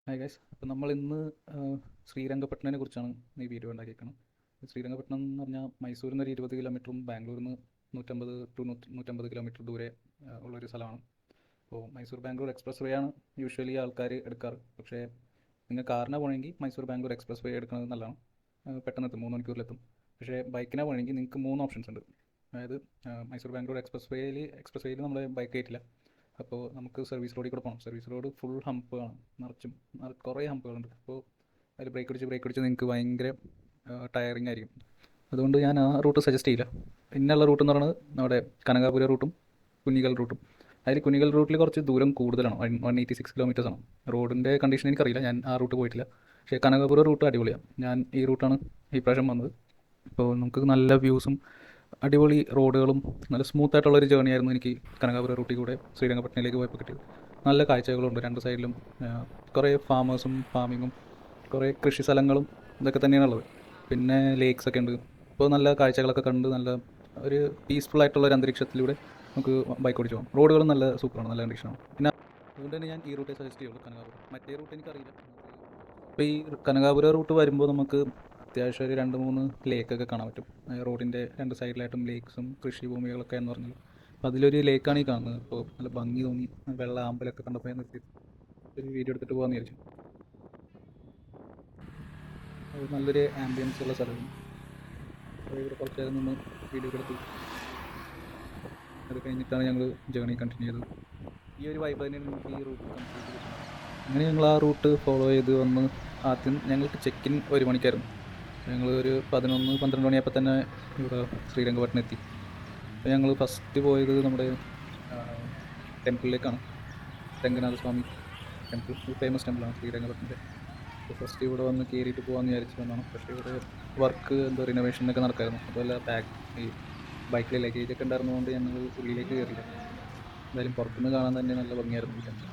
Hi guys, അപ്പോൾ നമ്മൾ ഇന്ന് ശ്രീരംഗപട്ടണനെ കുറിച്ചാണ് ഈ വീഡിയോ ഉണ്ടാക്കിയേക്കുന്നത്. ശ്രീരംഗപട്ടണം എന്ന് പറഞ്ഞാൽ മൈസൂരിൽ നിന്ന് ഒരു 20 കിലോമീറ്ററും ബാംഗ്ലൂരിൽ നിന്ന് 150 കിലോമീറ്റർ ദൂരെ ഉള്ളൊരു സ്ഥലമാണ്. അപ്പോൾ മൈസൂർ ബാംഗ്ലൂർ എക്സ്പ്രസ് വേ ആണ് യൂഷ്വലി ആൾക്കാർ എടുക്കാറ്. പക്ഷേ നിങ്ങൾ കാറിനാണ് പോകണമെങ്കിൽ മൈസൂർ ബാംഗ്ലൂർ എക്സ്പ്രസ് വേ എടുക്കുന്നത് നല്ലതാണ്. പെട്ടെന്ന് എത്തും, 3 മണിക്കൂറിലെത്തും. പക്ഷേ ബൈക്കിനാണ് പോകണമെങ്കിൽ നിങ്ങൾക്ക് 3 ഓപ്ഷൻസ് ഉണ്ട്. അതായത് മൈസൂർ ബാംഗ്ലൂർ എക്സ്പ്രസ് വേയിൽ നമ്മൾ ബൈക്ക് കയറ്റില്ല. അപ്പോൾ നമുക്ക് സർവീസ് റോഡിൽ കൂടെ പോകണം. സർവീസ് റോഡ് ഫുൾ ഹമ്പുകളാണ്, നിറച്ചും കുറേ ഹമ്പുകളുണ്ട്. അപ്പോൾ അതിൽ ബ്രേക്ക് അടിച്ച് നിങ്ങൾക്ക് ഭയങ്കര ടയറിങ് ആയിരിക്കും. അതുകൊണ്ട് ഞാൻ ആ റൂട്ട് സജസ്റ്റ് ചെയ്യില്ല. പിന്നെയുള്ള റൂട്ട് എന്ന് പറയുന്നത് നമ്മുടെ കനകാപുര റൂട്ടും കുഞ്ഞിക്കൽ റൂട്ടും. അതിൽ കുഞ്ഞിക്കൽ റൂട്ടിൽ കുറച്ച് ദൂരം കൂടുതലാണ്, 186 കിലോമീറ്റേഴ്സാണ്. റോഡിൻ്റെ കണ്ടീഷൻ എനിക്കറിയില്ല, ഞാൻ ആ റൂട്ട് പോയിട്ടില്ല. പക്ഷേ കനകാപുര റൂട്ട് അടിപൊളിയാണ്. ഞാൻ ഈ റൂട്ടാണ് ഈ പ്രാവശ്യം വന്നത്. അപ്പോൾ നമുക്ക് നല്ല വ്യൂസും അടിപൊളി റോഡുകളും നല്ല സ്മൂത്തായിട്ടുള്ളൊരു ജേർണി ആയിരുന്നു എനിക്ക് കനകാപുര റൂട്ടിൽ കൂടെ ശ്രീരംഗപട്ടണയിലേക്ക് പോയപ്പോൾ കിട്ടിയത്. നല്ല കാഴ്ചകളുണ്ട് രണ്ട് സൈഡിലും. കുറേ ഫാമേഴ്സും ഫാമിങ്ങും കുറേ കൃഷി സ്ഥലങ്ങളും ഇതൊക്കെ തന്നെയാണുള്ളത്. പിന്നെ ലേക്സൊക്കെ ഉണ്ട്. ഇപ്പോൾ നല്ല കാഴ്ചകളൊക്കെ കണ്ട് നല്ല ഒരു പീസ്ഫുൾ ആയിട്ടുള്ള ഒരു അന്തരീക്ഷത്തിലൂടെ നമുക്ക് ബൈക്ക് ഓടിച്ച് പോകാം. റോഡുകളും നല്ല സൂപ്പറാണ്, നല്ല കണ്ടീഷനാണ്. പിന്നെ അതുകൊണ്ട് തന്നെ ഞാൻ ഈ റൂട്ടേ സജസ്റ്റ് ചെയ്യുള്ളൂ, കനകാപുരം. മറ്റേ റൂട്ട് എനിക്കറിയില്ല. അപ്പോൾ ഈ കനകാപുര റൂട്ട് വരുമ്പോൾ നമുക്ക് അത്യാവശ്യം ഒരു 2-3 ലേക്കൊക്കെ കാണാൻ പറ്റും. റോഡിൻ്റെ രണ്ട് സൈഡിലായിട്ടും ലേക്സും കൃഷിഭൂമികളൊക്കെ എന്ന് പറഞ്ഞാൽ, അപ്പോൾ അതിലൊരു ലേക്കാണ് ഈ കാണുന്നത്. അപ്പോൾ നല്ല ഭംഗി തോന്നി. വെള്ള ആമ്പലൊക്കെ കണ്ടപ്പോൾ ഞാൻ നിർത്തി ഒരു വീഡിയോ എടുത്തിട്ട് പോകാമെന്ന് വിചാരിച്ചു. അത് നല്ലൊരു ആംബിയൻസ് ഉള്ള സ്ഥലമാണ്. അപ്പോൾ ഇവിടെ കുറച്ച് നേരം നിന്ന് വീഡിയോ എടുത്തു. അത് കഴിഞ്ഞിട്ടാണ് ഞങ്ങൾ ജേർണി കണ്ടിന്യൂ ചെയ്തത്. ഈ ഒരു വൈബ് തന്നെയാണ് നമുക്ക് ഈ റൂട്ട് കംപ്ലീറ്റ് ചെയ്തത്. അങ്ങനെ ഞങ്ങൾ ആ റൂട്ട് ഫോളോ ചെയ്ത് വന്ന് ആദ്യം ഞങ്ങൾക്ക് ചെക്ക് ഇൻ 1 മണിക്കായിരുന്നു. ഞങ്ങൾ ഒരു 11-12 മണിയായപ്പോൾ തന്നെ ഇവിടെ ശ്രീരംഗപട്ടണം എത്തി. അപ്പോൾ ഞങ്ങൾ ഫസ്റ്റ് പോയത് നമ്മുടെ ടെമ്പിളിലേക്കാണ്. രംഗനാഥസ്വാമി ടെമ്പിൾ, ഒരു ഫേമസ് ടെമ്പിളാണ് ശ്രീരംഗപട്ടണത്തിൻ്റെ. അപ്പോൾ ഫസ്റ്റ് ഇവിടെ വന്ന് കയറിയിട്ട് പോകാമെന്ന് വിചാരിച്ചു വന്നതാണ്. പക്ഷേ ഇവിടെ വർക്ക് എന്തോ റിനോവേഷനൊക്കെ നടക്കായിരുന്നു. അതുപോലെ ഈ ബൈക്കിൽ ലഗേജൊക്കെ ഉണ്ടായിരുന്നതുകൊണ്ട് ഞങ്ങൾ ഉള്ളിലേക്ക് കയറില്ല. എന്തായാലും പുറത്തുനിന്ന് കാണാൻ തന്നെ നല്ല ഭംഗിയായിരുന്നു ഈ ടെമ്പിൾ.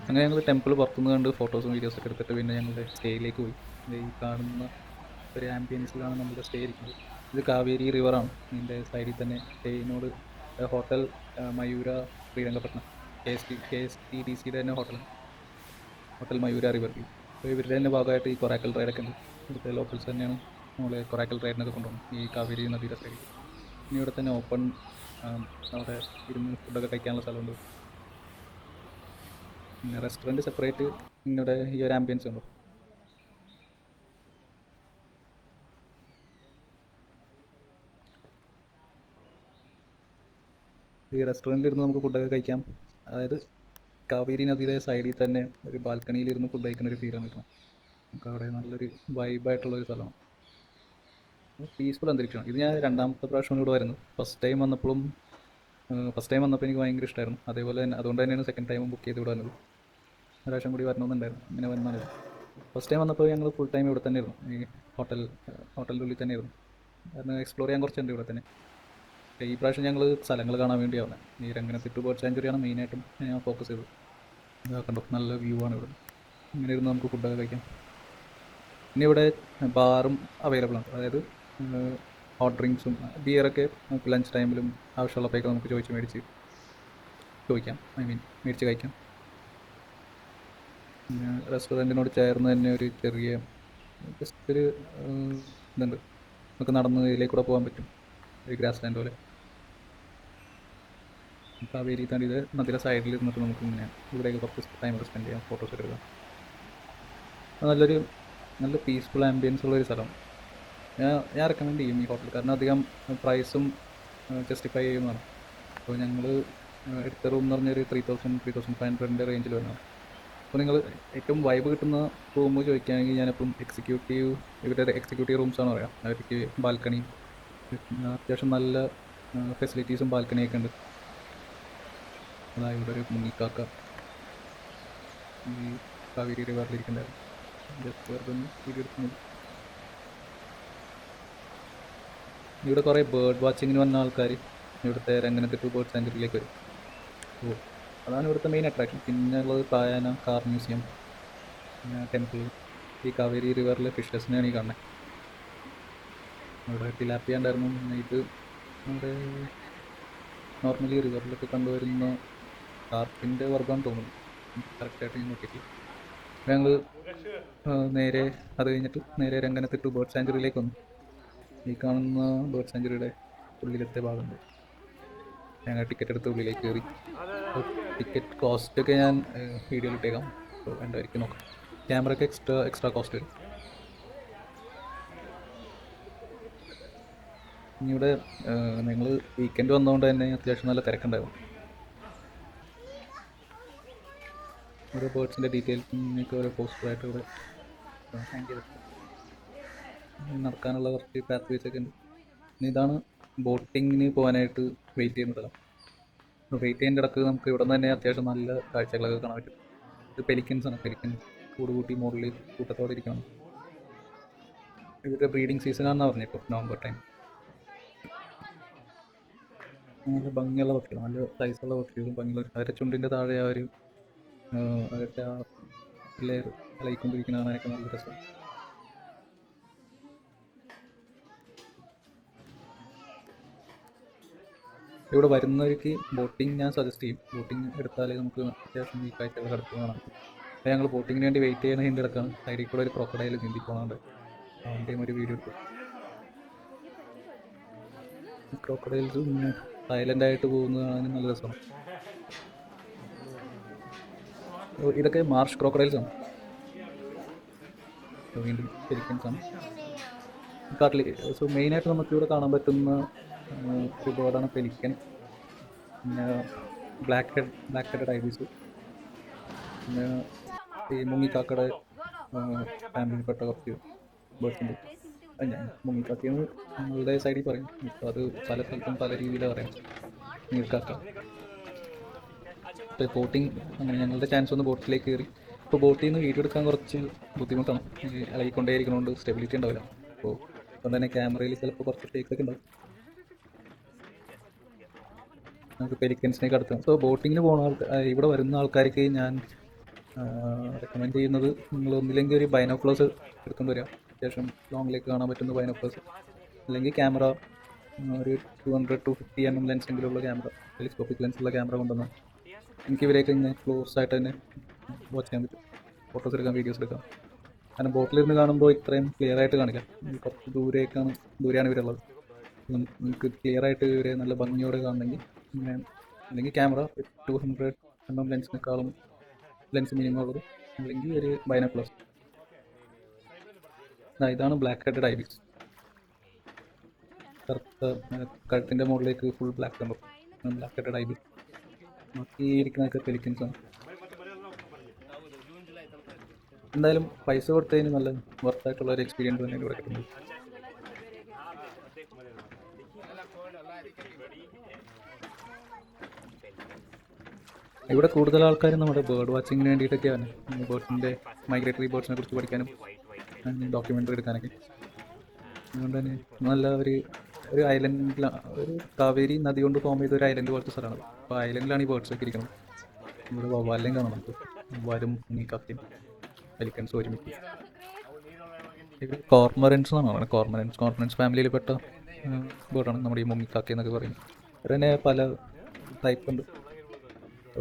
അങ്ങനെ ഞങ്ങൾ ടെമ്പിൾ പുറത്തുനിന്ന് കണ്ട് ഫോട്ടോസും വീഡിയോസൊക്കെ എടുത്തിട്ട് പിന്നെ ഞങ്ങളുടെ സ്റ്റേയിലേക്ക് പോയി. ഈ കാണുന്ന ഒരു ആംബിയൻസിലാണ് നമ്മുടെ സ്റ്റേ ഇരിക്കുന്നത്. ഇത് കാവേരി റിവറാണ്. ഇതിൻ്റെ സൈഡിൽ തന്നെ സ്റ്റേയിനോട് ഹോട്ടൽ മയൂര ശ്രീരംഗപട്ടണം, KSTDCയുടെ തന്നെ ഹോട്ടൽ മയൂര റിവർ വ്യൂ. അപ്പോൾ ഇവരുടെ തന്നെ ഭാഗമായിട്ട് ഈ കൊറാക്കൽ റൈഡൊക്കെ ഉണ്ട്. ഇവിടുത്തെ ലോക്കൽസ് തന്നെയാണ് നമ്മളെ കൊറാക്കൽ റൈഡിനൊക്കെ കൊണ്ടുപോകും ഈ കാവേരി നദിയുടെ സൈഡിൽ. ഇനി ഇവിടെ തന്നെ ഓപ്പൺ അവിടെ ഇരുന്ന് ഫുഡൊക്കെ കഴിക്കാനുള്ള സ്ഥലമുണ്ട്. പിന്നെ റെസ്റ്റോറൻറ്റ് സെപ്പറേറ്റ്. ഇവിടെ ഈ ഒരു ആംബിയൻസ് ഉണ്ടോ. ഈ റെസ്റ്റോറൻറ്റിൽ ഇരുന്ന് നമുക്ക് ഫുഡൊക്കെ കഴിക്കാം. അതായത് കാവേരി നദിയുടെ സൈഡിൽ തന്നെ ഒരു ബാൽക്കണിയിൽ ഇരുന്ന് ഫുഡ് കഴിക്കുന്ന ഒരു ഫീലാണ് കിട്ടണം. നമുക്ക് അവിടെ നല്ലൊരു വൈബായിട്ടുള്ളൊരു സ്ഥലമാണ്, പീസ്ഫുൾ അന്തരീക്ഷമാണ്. ഇത് ഞാൻ രണ്ടാമത്തെ പ്രാവശ്യം ഇവിടെ വരുന്നത്. ഫസ്റ്റ് ടൈം വന്നപ്പോൾ എനിക്ക് ഭയങ്കര ഇഷ്ടമായിരുന്നു. അതേപോലെ തന്നെ അതുകൊണ്ട് തന്നെയാണ് സെക്കൻഡ് ടൈമും ബുക്ക് ചെയ്ത് ഇവിടെ വന്നത്. ഒരു പ്രാവശ്യം കൂടി വരണമെന്നുണ്ടായിരുന്നു, ഇങ്ങനെ വന്നാണ്. ഫസ്റ്റ് ടൈം വന്നപ്പോൾ ഞങ്ങൾ ഫുൾ ടൈം ഇവിടെ തന്നെ ആയിരുന്നു, ഈ ഹോട്ടലിൻ്റെ ഉള്ളിൽ തന്നെ ആയിരുന്നു. കാരണം എക്സ്പ്ലോർ ചെയ്യാൻ കുറച്ചുണ്ട് ഇവിടെ തന്നെ. ഈ പ്രാവശ്യം ഞങ്ങൾ സ്ഥലങ്ങൾ കാണാൻ വേണ്ടിയാണ്. ഈ രംഗനത്തിട്ട് ബേർഡ് സാങ്ച്വറിയാണ് മെയിനായിട്ടും ഞാൻ ഫോക്കസ് ചെയ്തത്. കണ്ടോ, നല്ല വ്യൂ ആണ് ഇവിടെ. ഇങ്ങനെ ഇരുന്ന് നമുക്ക് ഫുഡൊക്കെ കഴിക്കാം. പിന്നെ ഇവിടെ ബാറും അവൈലബിൾ ആണ്. അതായത് ഹോട്ട് ഡ്രിങ്ക്സും ബിയറൊക്കെ നമുക്ക് ലഞ്ച് ടൈമിലും ആവശ്യമുള്ളപ്പോഴൊക്കെ നമുക്ക് മേടിച്ച് കഴിക്കാം. പിന്നെ റെസ്റ്റോറൻറ്റിനോട് ചേർന്ന് തന്നെ ഒരു ചെറിയ ജസ്റ്റ് ഒരു ഇതുണ്ട്, നമുക്ക് നടന്ന് ഇതിലേക്കൂടെ പോകാൻ പറ്റും. ഒരു ഗ്രാസ് ലാൻഡ് പോലെ. കാവേരി താണ്ടി ഇത് നദിയുടെ സൈഡിൽ ഇരുന്നിട്ട് നമുക്ക് ഇങ്ങനെ ഇവിടെയൊക്കെ കുറച്ച് ടൈമൊക്കെ സ്പെൻഡ് ചെയ്യാം, ഫോട്ടോസ് എടുക്കാം. നല്ല പീസ്ഫുൾ ആംബിയൻസ് ഉള്ളൊരു സ്ഥലം. ഞാൻ റെക്കമെൻഡ് ചെയ്യും ഈ ഹോട്ടൽ. കാരണം അധികം പ്രൈസും ജസ്റ്റിഫൈ ചെയ്യുന്നതാണ്. അപ്പോൾ ഞങ്ങൾ എടുത്ത റൂം എന്ന് പറഞ്ഞൊരു 3,500 റേഞ്ചിൽ വരുന്നതാണ്. അപ്പോൾ നിങ്ങൾ ഏറ്റവും വൈബ് കിട്ടുന്ന റൂം ചോദിക്കുകയാണെങ്കിൽ ഞാനിപ്പം ഇവരുടെ എക്സിക്യൂട്ടീവ് റൂംസാണ് പറയാം. അവർക്ക് ബാൽക്കണി, അത്യാവശ്യം നല്ല ഫെസിലിറ്റീസും ബാൽക്കണിയൊക്കെ ഉണ്ട്. അതായത് ഇവിടെ ഒരു മുങ്ങിക്കാക്ക ഈ കാവേരി റിവറിലിരിക്കുന്നുണ്ടായിരുന്നു. ജസ്റ്റ് വെറുതെ ഒന്ന് വീഡിയോ എടുക്കുന്നത്. ഇവിടെ കുറേ ബേർഡ് വാച്ചിങ്ങിന് വന്ന ആൾക്കാർ ഇവിടുത്തെ രംഗനത്തിട്ട് ബേർഡ് സാങ്ച്വറിയിലേക്ക് വരും. ഓ, അതാണ് ഇവിടുത്തെ മെയിൻ അട്രാക്ഷൻ. പിന്നെ ഉള്ളത് കായാന കാർ മ്യൂസിയം, പിന്നെ ടെമ്പിൾ. ഈ കാവേരി റിവറിലെ ഫിഷസിനെയാണ് ഈ കാണുന്നത്. അവിടെ ടിലാപ്പിയ ഉണ്ടായിരുന്നു. പിന്നെ ഇത് നമ്മുടെ നോർമലി റിവറിലൊക്കെ കണ്ടുവരുന്ന കാർപ്പിൻ്റെ വർഗ്ഗമാണെന്ന് തോന്നുന്നു, കറക്റ്റായിട്ട് ഞാൻ നോക്കിയിട്ടില്ല. ഞങ്ങൾ നേരെ അത് കഴിഞ്ഞിട്ട് നേരെ രംഗനത്തിട്ട് ബേർഡ് സാഞ്ചുറിയിലേക്ക് വന്നു. ഈ കാണുന്ന ബേർഡ് സാഞ്ചുറിയുടെ ഉള്ളിലത്തെ ഭാഗമുണ്ട്. ഞങ്ങൾ ടിക്കറ്റ് എടുത്ത് ഉള്ളിലേക്ക് കയറി. ടിക്കറ്റ് കോസ്റ്റൊക്കെ ഞാൻ വീഡിയോയിൽ ഇട്ടേക്കാം, അപ്പോൾ വേണ്ടവർക്ക് നോക്കാം. ക്യാമറയ്ക്ക് എക്സ്ട്രാ കോസ്റ്റ് വരും. ഇവിടെ ഞങ്ങൾ വീക്കെൻഡ് വന്നതുകൊണ്ട് തന്നെ അത്യാവശ്യം നല്ല തിരക്കുണ്ടായിരുന്നു. ഓരോ ബേർഡ്സിൻ്റെ ഡീറ്റെയിൽസിനൊക്കെ ഓരോ പോസ്റ്ററായിട്ട് ഇവിടെ ഹാങ് ചെയ്തിട്ടുണ്ട്. നടക്കാനുള്ള കുറച്ച് പാത്ത് വേസ് ഒക്കെ ഉണ്ട്. ഇതാണ് ബോട്ടിങ്ങിന് പോകാനായിട്ട് വെയിറ്റ് ചെയ്യുന്ന സ്ഥലം. വെയിറ്റ് ചെയ്യുന്ന ഇടക്ക് നമുക്ക് ഇവിടെ നിന്ന് തന്നെ അത്യാവശ്യം നല്ല കാഴ്ചകളൊക്കെ കാണാൻ പറ്റും. ഇത് പെലിക്കൻസാണ്. പെലിക്കൻസ് കൂട് കൂട്ടി മുകളിൽ കൂട്ടത്തോടെ ഇരിക്കണം. ഇവരുടെ ബ്രീഡിങ് സീസണാണെന്നാണ് പറഞ്ഞത്. ഇപ്പോൾ നവംബർ ടൈം. നല്ല ഭംഗിയുള്ള പക്ഷികൾ, നല്ല സൈസുള്ള പക്ഷികളും ഭംഗിയുള്ള. അവരുടെ ചുണ്ടിൻ്റെ താഴെ ആ ഒരു അവരുടെ ആ ലെയർ ഇളകിക്കൊണ്ടിരിക്കുന്ന കാണാനൊക്കെ നല്ല രസം. ഇവിടെ വരുന്നവർക്ക് ബോട്ടിങ് ഞാൻ സജസ്റ്റ് ചെയ്യും. ബോട്ടിങ് എടുത്താലേ നമുക്ക് അത്യാവശ്യം ഈ കാഴ്ചകൾ കിടക്കുക കാണാം. അപ്പോൾ ഞങ്ങൾ ബോട്ടിങ്ങിന് വേണ്ടി വെയിറ്റ് ചെയ്യുന്ന ഹിൻ്റെ കിടക്കാണ്. സൈഡിൽ കൂടെ ഒരു ക്രോക്കഡൈൽ നീന്തി പോകാനുണ്ട്. അവൻ്റെയും ഒരു വീഡിയോ എടുത്തു. ക്രോക്കഡൈൽസ് സൈലൻ്റായിട്ട് പോകുന്നതാണ് നല്ല രസമാണ്. ഇതൊക്കെ മാർഷ് ക്രോക്കഡൈൽസ് ആണ്. വീണ്ടും പെലിക്കൻസാണ് കാട്ടിൽ. സോ മെയിനായിട്ട് നമുക്കിവിടെ കാണാൻ പറ്റുന്ന ഒരു ബേർഡാണ് പെലിക്കൻ. പിന്നെ ബ്ലാക്ക് ഹെഡഡ് ഐബിസ്, പിന്നെ ഈ മുങ്ങിക്കാക്കയുടെ ഫാമിലിയിൽപ്പെട്ട കുറച്ച് ബേർഡ്സുണ്ട്. ഞാൻ മുങ്ങിക്കാക്കയെന്ന് ഞങ്ങളുടെ സൈഡിൽ പറയും. ഇപ്പോൾ അത് പല സ്ഥലത്തും പല രീതിയിലാണ് പറയാം. നീർക്കാക്ക. ഇപ്പോൾ ബോട്ടിങ് അങ്ങനെ ഞങ്ങളുടെ ചാൻസ് ഒന്ന് ബോട്ടിലേക്ക് കയറി. ഇപ്പോൾ ബോട്ടിൽ നിന്ന് വീഡിയോ എടുക്കാൻ കുറച്ച് ബുദ്ധിമുട്ടാണ്. ഇളകിക്കൊണ്ടേയിരിക്കണോണ്ട് സ്റ്റെബിലിറ്റി ഉണ്ടാവില്ല. അപ്പോൾ അതുകൊണ്ട് തന്നെ ക്യാമറയിൽ ചിലപ്പോൾ കുറച്ച് ടേക്കൊക്കെ ഉണ്ടാവും. നമുക്ക് പെലിക്കൻസിനേക്ക് അടുത്താണ്. സോ ബോട്ടിങ്ങിന് പോകുന്ന ഇവിടെ വരുന്ന ആൾക്കാർക്ക് ഞാൻ റെക്കമെൻഡ് ചെയ്യുന്നത്, നിങ്ങൾ ഒന്നില്ലെങ്കിൽ ഒരു ബൈനോക്കുലേഴ്സ് എടുത്തുകൊണ്ട് വരിക. അത്യാവശ്യം ലോങ്ങിലേക്ക് കാണാൻ പറ്റുന്ന ബൈനോക്കുലേഴ്സ്, അല്ലെങ്കിൽ ക്യാമറ ഒരു 200-250 mm ലെൻസെങ്കിലുള്ള ക്യാമറ, ടെലിസ്കോപ്പിക് ലെൻസുള്ള ക്യാമറ കൊണ്ടുവന്നാൽ എനിക്ക് ഇവരെയൊക്കെ ഇങ്ങനെ ക്ലോസ് ആയിട്ട് തന്നെ വാച്ച് ചെയ്യാൻ പറ്റും. ഫോട്ടോസ് എടുക്കാം, വീഡിയോസ് എടുക്കാം. കാരണം ബോട്ടിലിരുന്ന് കാണുമ്പോൾ ഇത്രയും ക്ലിയർ ആയിട്ട് കാണില്ല. കുറച്ച് ദൂരെയാണ് ഇവരുള്ളത്. നമുക്ക് ക്ലിയർ ആയിട്ട് ഇവരെ നല്ല ഭംഗിയോടെ കാണണമെങ്കിൽ ഇങ്ങനെ, അല്ലെങ്കിൽ ക്യാമറ 200 mm ലെൻസിനേക്കാളും ലെൻസ് മിനിമം ഉള്ളത്, അല്ലെങ്കിൽ ഒരു ബൈനോക്കുലർ. ഇതാണ് ബ്ലാക്ക് ഹെഡഡ് ഐബിസ്. കറുത്ത കഴുത്തിൻ്റെ മുകളിലേക്ക് ഫുൾ ബ്ലാക്ക് കണ്ടു. Black headed Ibis. ബാക്കി ഇരിക്കുന്നതൊക്കെ പെലിക്കൻസാണ്. എന്തായാലും പൈസ കൊടുത്തതിന് നല്ല വർത്തായിട്ടുള്ള ഒരു എക്സ്പീരിയൻസ് തന്നെ ഇവിടെ കിട്ടുന്നത്. ഇവിടെ കൂടുതൽ ആൾക്കാർ നമ്മുടെ ബേർഡ് വാച്ചിങ്ങിന് വേണ്ടിയിട്ടൊക്കെയാണ്. ബേർഡ്സിൻ്റെ മൈഗ്രേറ്ററി ബേർഡ്സിനെ കുറിച്ച് പഠിക്കാനും ഡോക്യുമെൻ്ററി എടുക്കാനൊക്കെ. അതുകൊണ്ട് തന്നെ നല്ല ഒരു ഐലൻഡിലാണ്, ഒരു കാവേരി നദി കൊണ്ട് ഫോം ചെയ്ത ഒരു ഐലൻഡ് പോലത്തെ സ്ഥലമാണ്. അപ്പോൾ ഐലൻഡിലാണ് ഈ ബേർഡ്സൊക്കെ ഇരിക്കുന്നത്. ഇവിടെ വവ്വാലിനെയും കാണാം നമുക്ക്. വവ്വാലും മുങ്ങിക്കാക്കയും പെലിക്കൻസ് ഒരുമിച്ച്. ഇത് കോർമറൻസ് എന്നാണ് പറയുന്നത്. കോർമറൻസ് ഫാമിലിയിൽപ്പെട്ട ബേർഡാണ് നമ്മുടെ ഈ മുങ്ങിക്കാക്ക എന്നൊക്കെ പറയുന്നത്. ഇവിടെ പല ടൈപ്പ് ഉണ്ട്.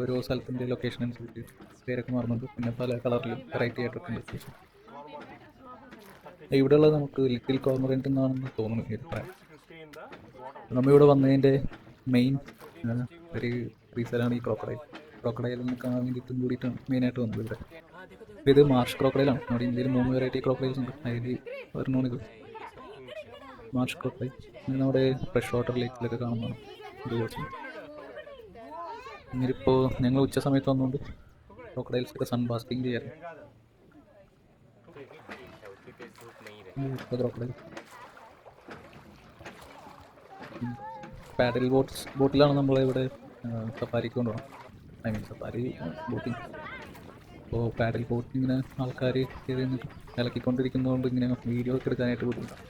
ഓരോ സ്ഥലത്തിൻ്റെ ലൊക്കേഷൻ അനുസരിച്ച് പേരൊക്കെ മാറുന്നുണ്ട്. പിന്നെ പല കളറിലും വെറൈറ്റി ആയിട്ടൊക്കെ ഉണ്ട്. ഇവിടെയുള്ളത് നമുക്ക് ലിറ്റിൽ കോർമറൻറ്റ് എന്നാണെന്ന് തോന്നുന്നു ഈ പ്രായം. നമ്മളിവിടെ വന്നതിൻ്റെ മെയിൻ ഒരു റീസണാണ് ഈ ക്രോക്കഡൈലിനെ കാണാൻ വേണ്ടിയിട്ടും കൂടിയിട്ടാണ് മെയിനായിട്ട് വന്നത് ഇവിടെ. ഇത് മാർഷ് ക്രോക്കഡൈലാണ്. നമ്മുടെ ഇന്ത്യയിൽ 3 വെറൈറ്റി ക്രോക്കഡൈൽസ് ഉണ്ട്. അതിൽ ഒരെണ്ണമാണിത്, മാർഷ് ക്രോക്കഡൈൽ. നമ്മുടെ ഫ്രഷ് വാട്ടർ ലേക്കിലൊക്കെ കാണുന്നതാണ് ഇത്. ഇന്നിപ്പോൾ ഞങ്ങൾ ഉച്ച സമയത്ത് വന്നുകൊണ്ട് ക്രോക്കഡൈൽസൊക്കെ സൺ ബാസ്റ്റിംഗ് ചെയ്യാറുണ്ട്. ക്രോക്കഡൈൽ പാഡൽ ബോട്ടിലാണ് നമ്മളിവിടെ സഫാരിക്ക് കൊണ്ടുപോകണം. Safari boating. അപ്പോൾ പാഡൽ ബോട്ടിൽ ഇങ്ങനെ ആൾക്കാർ കയറി നിന്നിട്ട് ഇളക്കിക്കൊണ്ടിരിക്കുന്നതുകൊണ്ട് ഇങ്ങനെ വീഡിയോ ഒക്കെ എടുക്കാനായിട്ട് ബുദ്ധിമുട്ടാണ്.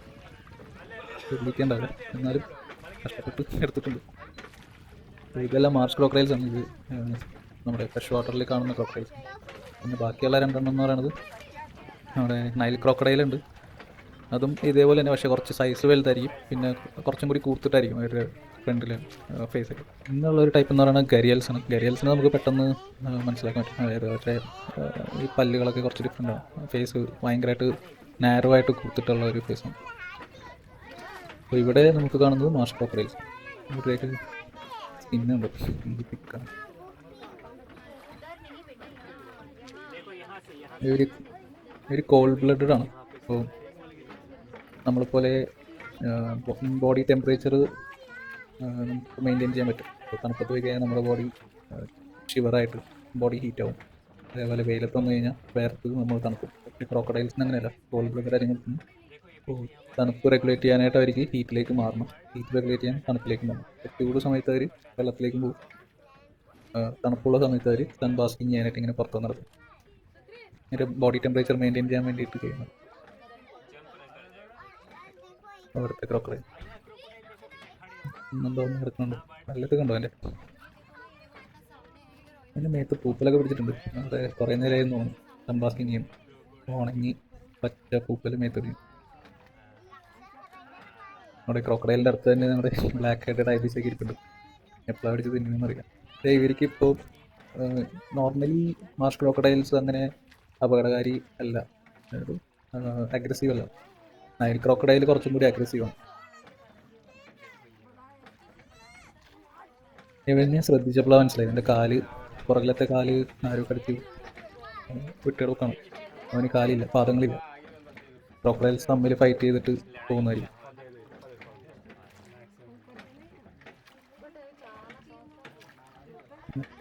ശ്രദ്ധിക്കേണ്ടത്, എന്നാലും കഷ്ടപ്പെട്ട് എടുത്തിട്ടുണ്ട്. ഇതെല്ലാം മാർഷ് ക്രോക്കഡൈൽസ് ആണ്. ഇത് നമ്മുടെ ഫ്രഷ് വാട്ടറിൽ കാണുന്ന ക്രോക്കഡൈൽസ്. പിന്നെ ബാക്കിയുള്ള 2 എന്ന് പറയുന്നത് നമ്മുടെ നൈൽ ക്രോക്കഡൈലുണ്ട്. അതും ഇതേപോലെ തന്നെ, പക്ഷേ കുറച്ച് സൈസ് വലുതായിരിക്കും. പിന്നെ കുറച്ചും കൂടി കൂർത്തിട്ടായിരിക്കും അവരുടെ ഫ്രണ്ടിൽ ഫേസിൽ. ഇന്നുള്ളൊരു ടൈപ്പ് എന്ന് പറയുന്നത് ഗരിയൽസ് ആണ്. ഗരിയൽസിനെ നമുക്ക് പെട്ടെന്ന് മനസ്സിലാക്കാൻ പറ്റും. അതായത് അവരുടെ ഈ പല്ലുകളൊക്കെ കുറച്ച് ഡിഫറെൻ്റ് ആണ്. ഫേസ് ഭയങ്കരമായിട്ട് നാരോ ആയിട്ട് കൊടുത്തിട്ടുള്ള ഒരു ഫേസാണ്. അപ്പോൾ ഇവിടെ നമുക്ക് കാണുന്നത് മാഷ് ക്രോക്കഡൈൽസ്. ഇവിടെയൊക്കെ സ്കിന്നുണ്ട്, തിക്കാണ്. ഇവർ ഇവർ കോൾഡ് ബ്ലഡഡ് ആണ്. അപ്പോൾ നമ്മളെപ്പോലെ ബോഡി ടെമ്പറേച്ചർ നമുക്ക് മെയിൻറ്റെയിൻ ചെയ്യാൻ പറ്റും. ഇപ്പോൾ തണുപ്പത്ത് പോയി കഴിഞ്ഞാൽ നമ്മുടെ ബോഡി ഷിവറായിട്ട് ബോഡി ഹീറ്റ് ആവും. അതേപോലെ വെയിലത്ത് വന്നു കഴിഞ്ഞാൽ വേർത്ത് നമ്മൾ തണുക്കും. പക്ഷേ ക്രോക്കഡൈൽസിന് അങ്ങനെയല്ല. കോൾഡ് ബ്ലഡഡ് ആയിരിക്കും. അപ്പോൾ തണുപ്പ് റെഗുലേറ്റ് ചെയ്യാനായിട്ട് അവർക്ക് ഹീറ്റിലേക്ക് മാറണം. ഹീറ്റ് റെഗുലേറ്റ് ചെയ്യാൻ തണുപ്പിലേക്ക് മാറണം. ചൂട് സമയത്ത് അവർ വെള്ളത്തിലേക്ക് പോകും. തണുപ്പുള്ള സമയത്ത് അവർ സൺ ബാസ്കിങ് ചെയ്യാനായിട്ട് ഇങ്ങനെ പുറത്ത് നടക്കും. അതിൻ്റെ ബോഡി ടെമ്പറേച്ചർ മെയിൻറ്റെയിൻ ചെയ്യാൻ വേണ്ടിയിട്ട് ചെയ്യുന്നത് അവിടുത്തെ ക്രോക്കഡൈൽ. എന്തോ നടക്കുന്നുണ്ട്. നല്ലത് കണ്ടോ എൻ്റെ മേത്ത് പൂപ്പലൊക്കെ പിടിച്ചിട്ടുണ്ട്. അവിടെ കുറേ നേരമായിരുന്നു തോന്നുന്നു സൺ ബാസ്കിങ് ചെയ്യും. ഉണങ്ങി പച്ച പൂപ്പൽ മേത്തെറിയും. നമ്മുടെ ക്രോക്കഡൈലിൻ്റെ അടുത്ത് തന്നെ നമ്മുടെ ബ്ലാക്ക് ഹെഡഡ് ഐബിസൊക്കെ ഇരിപ്പുണ്ട്. എപ്പോഴാണ് പിടിച്ച് തിന്നുമെന്ന് അറിയാം. പക്ഷേ ഇവർക്കിപ്പോൾ നോർമലി മാഷ് ക്രോക്കഡൈൽസ് അങ്ങനെ അപകടകാരി അല്ല, അഗ്രസീവ് അല്ല. നൈൽ ക്രോക്കഡൈൽ കുറച്ചും കൂടി അഗ്രസീവാണ്. ഇവനെ ശ്രദ്ധിച്ചപ്പോഴാണ് മനസ്സിലായി. എൻ്റെ കാല്, പുറകിലത്തെ കാല് ആരും കടിച്ച് വിട്ടെടുക്കണം. അവന് കാലില്ല, പാദങ്ങളില്ല. ക്രോക്കഡൈൽസ് തമ്മിൽ ഫൈറ്റ് ചെയ്തിട്ട് പോകുന്നതായിരിക്കും.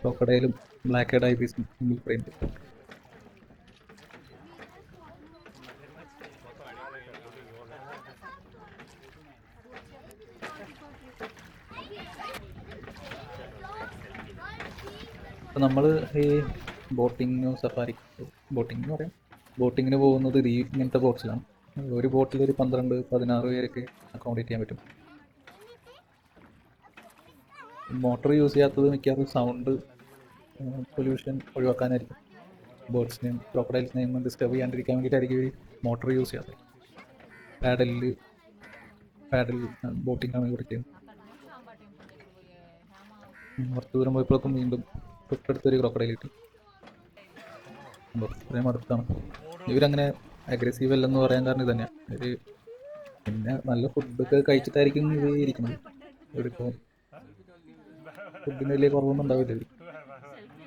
ക്രോക്കഡൈലും ബ്ലാക്ക് ഹെഡ് ഐബിസും തമ്മിൽ ഫ്രണ്ട്. അപ്പോൾ നമ്മൾ ഈ സഫാരി ബോട്ടിംഗ് എന്ന് പറയാം. ബോട്ടിങ്ങിന് പോകുന്നത് ഇങ്ങനത്തെ ബോട്ട്സിലാണ്. ഒരു ബോട്ടിൽ ഒരു 12-16 പേരൊക്കെ അക്കോമഡേറ്റ് ചെയ്യാൻ പറ്റും. മോട്ടർ യൂസ് ചെയ്യാത്തത് മിക്കവാറും സൗണ്ട് പൊല്യൂഷൻ ഒഴിവാക്കാനായിരിക്കും. ബേർഡ്സിനെയും ക്രോക്കഡൈൽസിനെയും ഡിസ്റ്റർബ് ചെയ്യാണ്ടിരിക്കാൻ വേണ്ടിയിട്ടായിരിക്കും ഈ മോട്ടർ യൂസ് ചെയ്യാത്തത്. പാഡൽ ബോട്ടിങ്ങാണ് ഇവിടെ ചെയ്യുന്നത്. കുറച്ച് ദൂരം പോയപ്പോഴേക്കും വീണ്ടും തൊട്ടടുത്തൊരു ക്രോക്കഡൈൽ കിട്ടി. ഇത്രയും അടുത്താണ്. ഇവരങ്ങനെ അഗ്രസീവ് അല്ലെന്ന് പറയാൻ കാരണം ഇത് തന്നെയാണ്. ഒരു പിന്നെ നല്ല ഫുഡൊക്കെ കഴിച്ചിട്ടായിരിക്കും ഇത് ഇരിക്കുന്നത്. ഇവരിപ്പോൾ ഫുഡിന് വലിയ കുറവൊന്നും ഉണ്ടാവില്ല.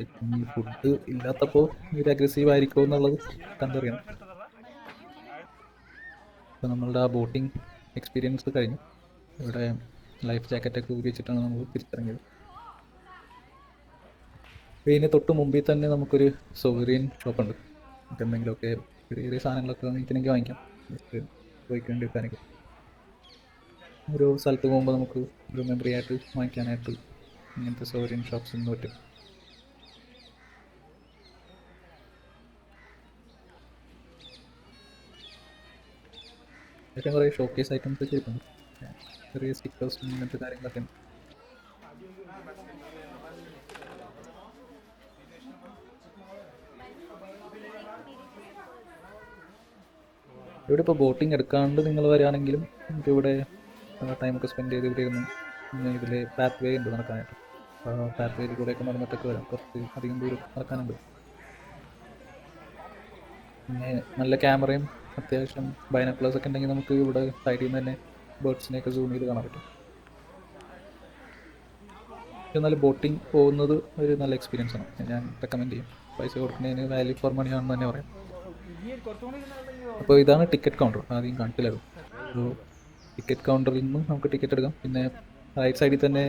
ഈ ഫുഡ് ഇല്ലാത്തപ്പോൾ ഇവർ അഗ്രസീവ് ആയിരിക്കുമോ എന്നുള്ളത് കണ്ടറിയണം. അപ്പോൾ നമ്മളുടെ ആ ബോട്ടിംഗ് എക്സ്പീരിയൻസ് കഴിഞ്ഞു. ഇവിടെ ലൈഫ് ജാക്കറ്റൊക്കെ ഉപയോഗിച്ചിട്ടാണ് നമ്മൾ തിരിച്ചിറങ്ങിയത്. ഇതിന് തൊട്ട് മുമ്പിൽ തന്നെ നമുക്കൊരു സോവറിയൻ ഷോപ്പുണ്ട്. എന്തെങ്കിലുമൊക്കെ ചെറിയ സാധനങ്ങളൊക്കെ വാങ്ങിക്കണമെങ്കിൽ വാങ്ങിക്കാം. പോയിക്ക് വേണ്ടി വെക്കാനൊക്കെ ഒരു സ്ഥലത്ത് പോകുമ്പോൾ നമുക്ക് ഒരു മെമ്മറി ആയിട്ട് വാങ്ങിക്കാനായിട്ട് ഇങ്ങനത്തെ സോവറിയൻ ഷോപ്സ് ഒന്നും പറ്റും. ഏറ്റവും കുറേ ഷോക്കേസ് ഐറ്റംസ് ഒക്കെ ഇരിക്കുന്നു. ചെറിയ സ്റ്റിക്കേഴ്സും ഇങ്ങനത്തെ കാര്യങ്ങളൊക്കെ ഉണ്ട്. ഇവിടെ ഇപ്പോൾ ബോട്ടിംഗ് എടുക്കാണ്ട് നിങ്ങൾ വരികയാണെങ്കിലും നമുക്ക് ഇവിടെ ടൈമൊക്കെ സ്പെൻഡ് ചെയ്ത് ഇവിടെ ഇരുന്ന് ഇതിൽ പാത്ത് വേ ഉണ്ട് നടക്കാനായിട്ട്. പാത്ത് വേയിൽ കൂടെയൊക്കെ നടന്നിട്ടൊക്കെ വരാം. കുറച്ച് അധികം ദൂരം നടക്കാനുണ്ട്. പിന്നെ നല്ല ക്യാമറയും അത്യാവശ്യം ബൈനോക്കുലേഴ്സ് ഒക്കെ ഉണ്ടെങ്കിൽ നമുക്ക് ഇവിടെ സൈഡിൽ നിന്ന് തന്നെ ബേർഡ്സിനെയൊക്കെ സൂം ചെയ്ത് കാണാൻ പറ്റും. എന്നാലും ബോട്ടിംഗ് പോകുന്നത് ഒരു നല്ല എക്സ്പീരിയൻസ് ആണ്. ഞാൻ റെക്കമെൻഡ് ചെയ്യും. പൈസ കൊടുക്കുന്നതിന് വാല്യൂ ഫോർ മണി ആണെന്ന് തന്നെ പറയാം. അപ്പോൾ ഇതാണ് ടിക്കറ്റ് കൗണ്ടർ. ആദ്യം കാണിച്ചില്ലായിരുന്നു. അപ്പോൾ ടിക്കറ്റ് കൗണ്ടറിൽ നിന്ന് നമുക്ക് ടിക്കറ്റ് എടുക്കാം. പിന്നെ റൈറ്റ് സൈഡിൽ തന്നെ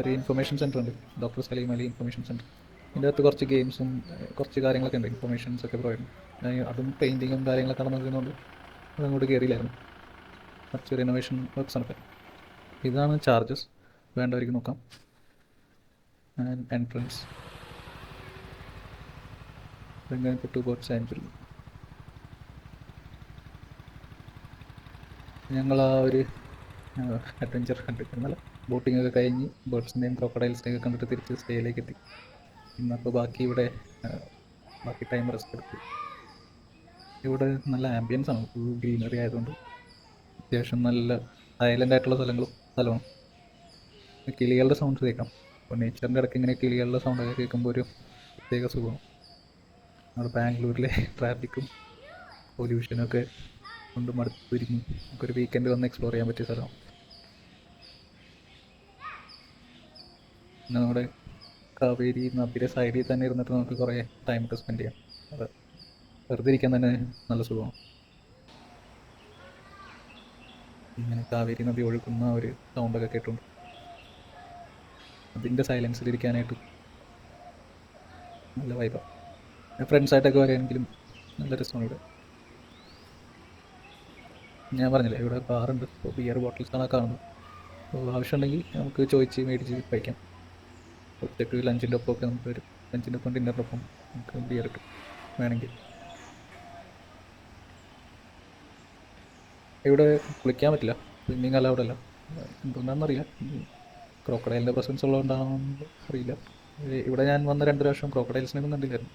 ഒരു ഇൻഫർമേഷൻ സെൻറ്റർ ഉണ്ട്, doctor Saleem Ali information centre. ഇതിൻ്റെ അകത്ത് കുറച്ച് ഗെയിംസും കുറച്ച് കാര്യങ്ങളൊക്കെ ഉണ്ട്, ഇൻഫർമേഷൻസ് ഒക്കെ പ്രൊവൈഡ് ചെയ്യും. അതും പെയിൻറ്റിങ്ങും കാര്യങ്ങളൊക്കെ നടന്നതുകൊണ്ട് അതങ്ങോട്ട് കയറിയില്ലായിരുന്നു. കുറച്ച് റിനോവേഷൻ വർക്ക്സ് ആണ്. ഇതാണ് ചാർജസ്, വേണ്ടവർക്ക് നോക്കാം. And entrance to boat sanctuary. ഞങ്ങൾ ആ ഒരു അഡ്വഞ്ചർ കണ്ടിട്ട് എന്നാൽ ബോട്ടിംഗ് ഒക്കെ കഴിഞ്ഞ് ബേർഡ്സിൻ്റെയും ക്രോക്കഡൈൽസിനെയൊക്കെ കണ്ടിട്ട് തിരിച്ച് സ്റ്റേയിലേക്ക് എത്തി. ഇന്നപ്പോൾ ബാക്കി ടൈം റെസ്റ്റ് എടുത്തു. ഇവിടെ നല്ല ആംബിയൻസ് ആണ്, ഫുൾ ഗ്രീനറി ആയതുകൊണ്ട് അത്യാവശ്യം നല്ല ഐലൻഡ് ആയിട്ടുള്ള സ്ഥലമാണ്. കിളികളുടെ സൗണ്ട് കേൾക്കാം. അപ്പോൾ നേച്ചറിൻ്റെ ഇടയ്ക്ക് ഇങ്ങനെ കിളികളുടെ സൗണ്ടൊക്കെ കേൾക്കുമ്പോൾ ഒരു പ്രത്യേക സുഖമാണ്. നമ്മുടെ ബാംഗ്ലൂരിലെ ട്രാഫിക്കും പൊല്യൂഷനൊക്കെ കൊണ്ട് മടുത്തിരിക്കും. നമുക്കൊരു വീക്കെൻഡ് വന്ന് എക്സ്പ്ലോർ ചെയ്യാൻ പറ്റിയ സ്ഥലമാണ്. പിന്നെ നമ്മുടെ കാവേരി നദിയുടെ സൈഡിൽ തന്നെ ഇരുന്നിട്ട് നമുക്ക് കുറേ ടൈമൊക്കെ സ്പെൻഡ് ചെയ്യാം. അത് വെറുതെ ഇരിക്കാൻ തന്നെ നല്ല സുഖമാണ്. ഇങ്ങനെ കാവേരി നദി ഒഴുകുന്ന ഒരു സൗണ്ടൊക്കെ കേട്ടുണ്ട് അതിൻ്റെ സൈലൻസിലിരിക്കാനായിട്ട് നല്ല വൈബാണ്. ഫ്രണ്ട്സായിട്ടൊക്കെ വരികയാണെങ്കിലും നല്ല രസമാണ് ഇവിടെ. ഞാൻ പറഞ്ഞില്ലേ ഇവിടെ ബാറുണ്ട്. അപ്പോൾ ബിയർ ബോട്ടിൽസാണ് കാണുന്നത്. അപ്പോൾ ആവശ്യമുണ്ടെങ്കിൽ നമുക്ക് ചോദിച്ച് മേടിച്ച് കഴിക്കാം. ഉച്ചയ്ക്ക് ലഞ്ചിൻ്റെ ഒപ്പമൊക്കെ നമുക്ക് വരും. ലഞ്ചിൻ്റെ ഒപ്പം ഡിന്നറിൻ്റെ ഒപ്പം നമുക്ക് ബിയർ കിട്ടും വേണമെങ്കിൽ. ഇവിടെ കുളിക്കാൻ പറ്റില്ല, സ്വിമ്മിങ് അലൗഡ് അല്ല. എന്തുകൊണ്ടാണെന്നറിയില്ല. ക്രോക്കഡൈലിൻ്റെ പ്രസൻസ് ഉള്ളതുകൊണ്ടാണെന്ന് അറിയില്ല. ഇവിടെ ഞാൻ വന്ന 2 പ്രാവശ്യം ക്രോക്കഡൈൽസിനൊന്നും കണ്ടില്ലായിരുന്നു.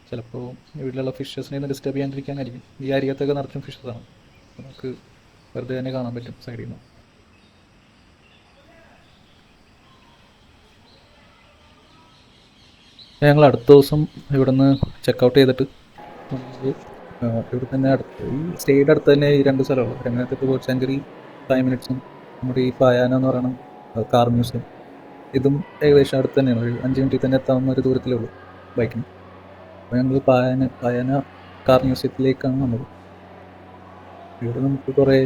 ചിലപ്പോൾ വീട്ടിലുള്ള ഫിഷസിനെ ഒന്ന് ഡിസ്റ്റർബ് ചെയ്യാണ്ടിരിക്കാനായിരിക്കും. ഈ അരികത്തൊക്കെ നിറച്ചും ഫിഷസാണ്. നമുക്ക് വെറുതെ തന്നെ കാണാൻ പറ്റും സൈഡിൽ നിന്ന്. ഞങ്ങൾ അടുത്ത ദിവസം ഇവിടെ നിന്ന് ചെക്കൗട്ട് ചെയ്തിട്ട് ഇവിടെ തന്നെ അടുത്ത് ഈ സ്റ്റേയുടെ അടുത്ത് തന്നെ ഈ 2 സ്ഥലമുള്ളൂ. രംഗനാഥത്ത് ബോട്ട് സാങ്ച്വറി 5 മിനിറ്റ്സും നമ്മുടെ ഈ പായാന എന്ന് പറയുന്ന കാർ മ്യൂസിയം ഇതും ഏകദേശം അടുത്ത് തന്നെയാണ്. ഒരു 5 മിനിറ്റിൽ തന്നെ എത്താവുന്ന ഒരു ദൂരത്തിലേ ഉള്ളൂ ബൈക്കിന്. അപ്പോൾ ഞങ്ങൾ പായാന കാർ മ്യൂസിയത്തിലേക്കാണ് വന്നത്. ഇവിടെ നമുക്ക് കുറേ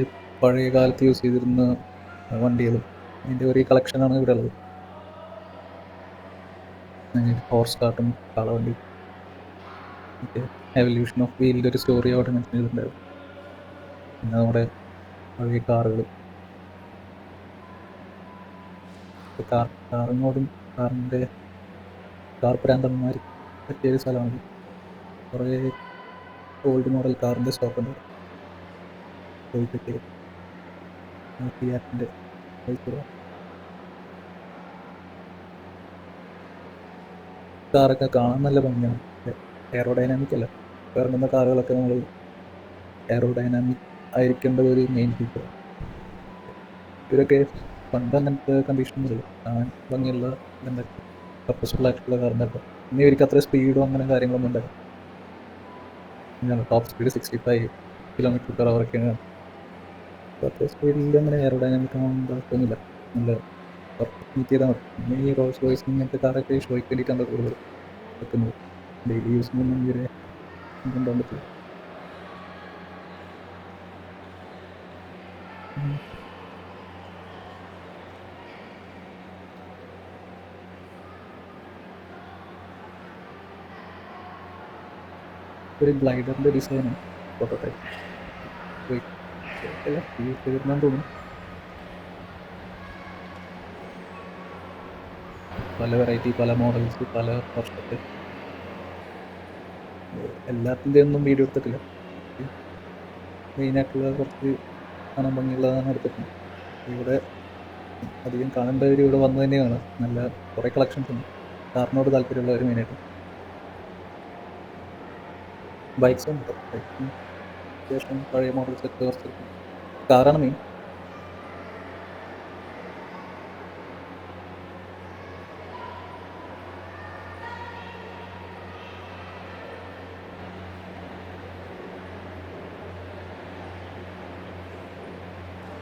പഴയ കാലത്ത് യൂസ് ചെയ്തിരുന്ന വണ്ടികളും അതിൻ്റെ ഒരു കളക്ഷനാണ് ഇവിടെ ഉള്ളത്. ഹോർസ് കാർട്ടും കാളവണ്ടി, എവല്യൂഷൻ ഓഫ് വീലിൻ്റെ ഒരു സ്റ്റോറി അവിടെ മെൻഷൻ ചെയ്തിട്ടുണ്ടായിരുന്നു. പിന്നെ നമ്മുടെ പഴയ കാറുകൾ, കാറിനോടും കാറിൻ്റെ കാർ പ്രാന്തന്മാർ പറ്റിയൊരു സ്ഥലമാണ്. കുറേ ഓൾഡ് മോഡൽ കാറിൻ്റെ സ്റ്റോക്ക് ഉണ്ട്. ഫിയാറ്റിൻ്റെ കാറൊക്കെ കാണാൻ നല്ല ഭംഗിയാണ്. എയറോഡൈനാമിക് അല്ല, ഇറങ്ങുന്ന കാറുകളൊക്കെ നമ്മൾ എയറോഡൈനാമിക് ആയിരിക്കേണ്ടത് ഒരു മെയിൻ ഫീച്ചറാണ്. ഇവരൊക്കെ പണ്ട് അങ്ങനത്തെ കണ്ടീഷനൊന്നുമില്ല. കാണാൻ ഭംഗിയുള്ള എന്താ പർപ്പസ്ഫുൾ ആയിട്ടുള്ള കാറുണ്ടായിരുന്നു. ഇനി ഇവർക്ക് അത്ര സ്പീഡോ അങ്ങനെ കാര്യങ്ങളൊന്നും ഉണ്ടായിരുന്നു. ടോപ്പ് സ്പീഡ് 65 km/h ഒക്കെയാണ്. അത്ര സ്പീഡിൽ അങ്ങനെ എയറോഡൈനാമിക് ആവേണ്ട ആവശ്യമൊന്നുമില്ല. നല്ല പെർഫെക്റ്റ് മീറ്റ് ചെയ്താൽ മതി. പിന്നെ ഈ റോൾസ് റോയ്സ് ഇങ്ങനത്തെ കാറൊക്കെ ഷോയ്ക്ക് വേണ്ടിയിട്ടാണ് കൂടുതൽ വെക്കുന്നത്. ഡെയിലി യൂസിനൊന്നും ഇവരെ കൊണ്ടുപോകാൻ പറ്റില്ല. ഒരു ഗ്ലൈഡറിൻ്റെ ഡിസൈനാണ് പ്രോട്ടോടൈപ്പ്. യൂസ് ചെയ്തിരുന്നാന്ന് തോന്നുന്നു. പല വെറൈറ്റി, പല മോഡൽസ്, പല വർഷത്തെ. എല്ലാത്തിൻ്റെ ഒന്നും വീഡിയോ എടുത്തിട്ടില്ല. മെയിനായിട്ടുള്ള കുറച്ച് കാണാൻ ഭംഗിയുള്ളതാണ് എടുത്തിട്ടുണ്ട്. ഇവിടെ അധികം കാണേണ്ടവർ ഇവിടെ വന്നു തന്നെയാണ്. നല്ല കുറേ കളക്ഷൻസ് ഉണ്ട് കാറിനോട് താല്പര്യമുള്ളവർ മെയിനായിട്ട്. ബൈക്സും ഉണ്ട്. ബൈക്കും അത്യാവശ്യം പഴയ മോഡൽസ് ഒക്കെ കുറച്ച് കാറാണ് മെയിൻ.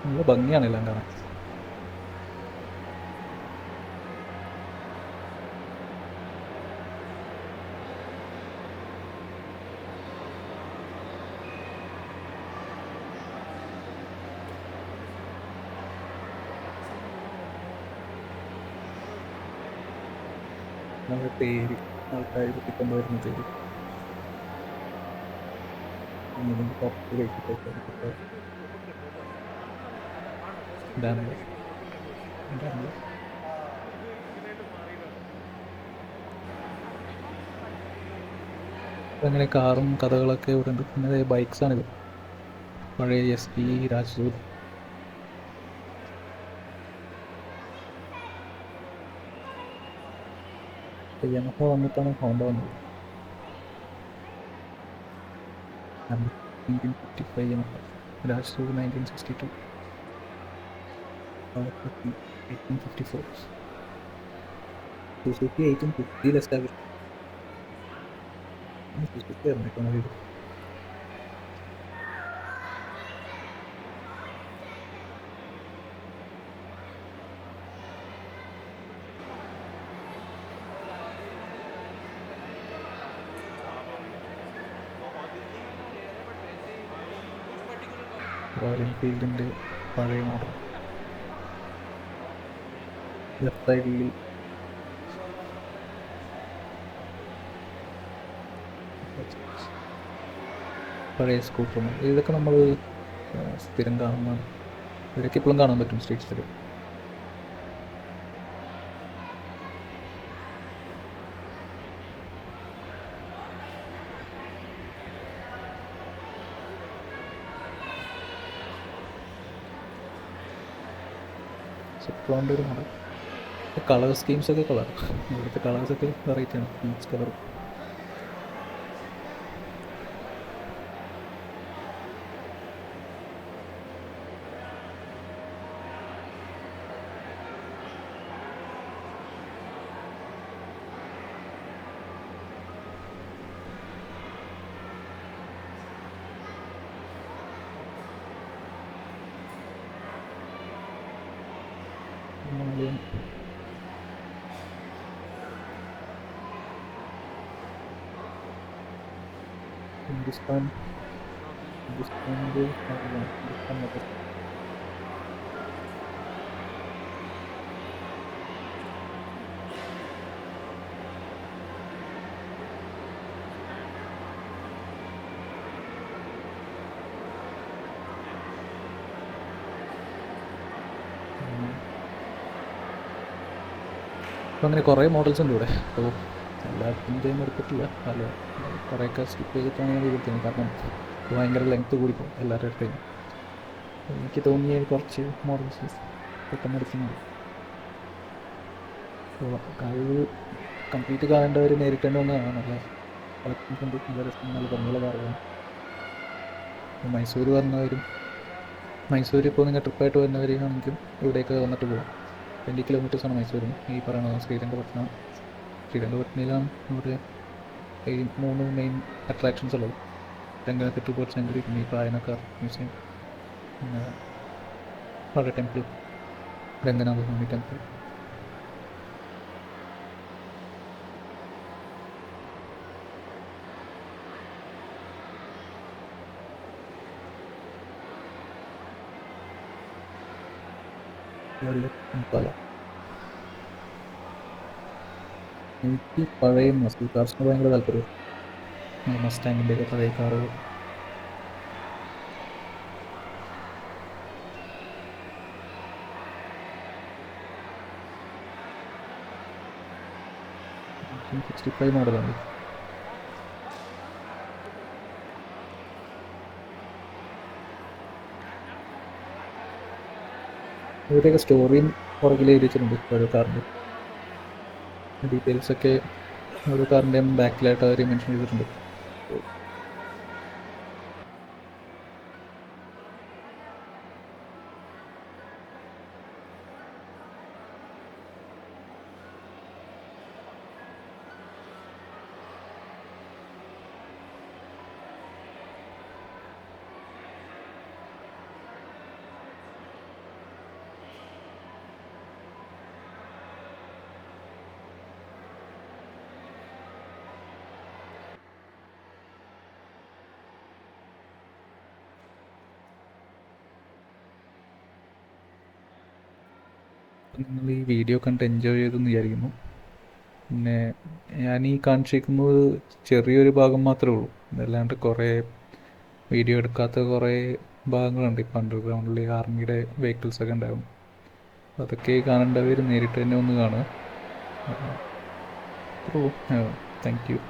നല്ല ഭംഗിയാണ് എല്ലാം കാണാൻ. നല്ല തേര് ആൾക്കാർ കുത്തിക്കൊണ്ടുവരുന്ന തേര് പുറത്ത് കഴിച്ചിട്ട് ഡാമിൽ അങ്ങനെ കാറും കഥകളൊക്കെ ഇവിടെ ഉണ്ട്. പിന്നെ ബൈക്സാണിത്. പഴയ SP രാജ് യമഹ വന്നിട്ടാണ് ഹോണ്ട വന്നത്. 1955 Yamaha. Raj 1962. 1854. Suzuki 1850 establish. Suzuki ആയിരുന്നു ഏറ്റവും ആദ്യം. റോയൽ എൻഫീൽഡിൻ്റെ പഴയ മോഡൽ. ലെഫ്റ്റ് സൈഡിൽ പഴയ സ്കൂട്ടർ. ഇതൊക്കെ നമ്മൾ സ്ഥിരം കാണുന്നതാണ്. ഇവരൊക്കെ ഇപ്പോഴും കാണാൻ പറ്റും സ്ട്രീറ്റ്സിൽ. സെപ്റ്റോണിൻ്റെ ഒരു മോഡൽ. കളർ സ്കീംസൊക്കെ കളർ, ഇവിടുത്തെ കളേഴ്സൊക്കെ വെറൈറ്റിയാണ്. Peach colour. ഹിന്ദുസ്ഥാനിൻ്റെ ഹിന്ദുസ്ഥാൻ മൊത്തം. അപ്പോൾ അങ്ങനെ കുറേ മോഡൽസ് ഉണ്ട് ഇവിടെ. അപ്പോൾ എല്ലാത്തിൻ്റെയും എടുത്തിട്ടില്ല, അല്ല കുറേയൊക്കെ സ്കിപ്പ് ചെയ്തിട്ടാണ് ഞാൻ എടുത്തത്. കാരണം ഭയങ്കര ലെങ്ത്ത് കൂടിപ്പോകും എല്ലാവരുടെ അടുത്തേക്കും. എനിക്ക് തോന്നിയ കുറച്ച് മോഡൽസ് പെട്ടെന്ന് എടുക്കുന്നുണ്ട്. അപ്പോൾ അത് കംപ്ലീറ്റ് കാണേണ്ടവർ നേരിട്ട് തന്നെ ഒന്ന് കാണാം. നല്ല കളക്ഷൻസ് ഉണ്ട്, നല്ല രസം, നല്ല ഭംഗിയുള്ള കാറുകളാണ്. അപ്പോൾ മൈസൂർ വന്നവരും, മൈസൂർ ഇപ്പോൾ നിങ്ങൾ ട്രിപ്പായിട്ട് വരുന്നവരാണെങ്കിലും ഇവിടേക്ക് വന്നിട്ട് പോകാം. 20 കിലോമീറ്റേഴ്സാണ് മൈസൂരിന്. ഈ പറയുന്നത് ശ്രീരംഗപട്ടണം. ശ്രീരംഗപട്ടണയിലാണ് ഇവിടെ ഈ 3 മെയിൻ അട്രാക്ഷൻസ് ഉള്ളത്. രംഗനാഥ് ബേർഡ് സെഞ്ചുറി, പിന്നെ ഈ പായനക്കാർ മ്യൂസിയം, പിന്നെ പഴയ ടെമ്പിൾ, രംഗനാഥ സ്വാമി ടെമ്പിൾ. പല എനിക്ക് പഴയ മസിൽ കാർസിന് ഭയങ്കര താല്പര്യം. മസ്റ്റാങ്ങിൻ്റെയൊക്കെ പഴയ കാറുകൾ. '65 മോഡലാണ്. ഇവരുടെയൊക്കെ സ്റ്റോറിയും പുറകിൽ എഴുതി വെച്ചിട്ടുണ്ട്. ഓരോ കാറിൻ്റെ ഡീറ്റെയിൽസൊക്കെ ഓരോ കാറിൻ്റെയും ബാക്കിലായിട്ട് അവർ മെൻഷൻ ചെയ്തിട്ടുണ്ട്. നിങ്ങൾ ഈ വീഡിയോ കണ്ട് എൻജോയ് ചെയ്തെന്ന് വിചാരിക്കുന്നു. പിന്നെ ഞാൻ ഈ കാണിച്ചിരിക്കുന്നത് ചെറിയൊരു ഭാഗം മാത്രമേ ഉള്ളൂ. അതല്ലാണ്ട് കുറേ വീഡിയോ എടുക്കാത്ത കുറേ ഭാഗങ്ങളുണ്ട്. ഇപ്പോൾ അണ്ടർഗ്രൗണ്ടിൽ ആർമിയുടെ വെഹിക്കിൾസൊക്കെ ഉണ്ടാകും. അതൊക്കെ കാണേണ്ടവർ നേരിട്ട് തന്നെ ഒന്ന് കാണുക. അപ്പോൾ താങ്ക് യു.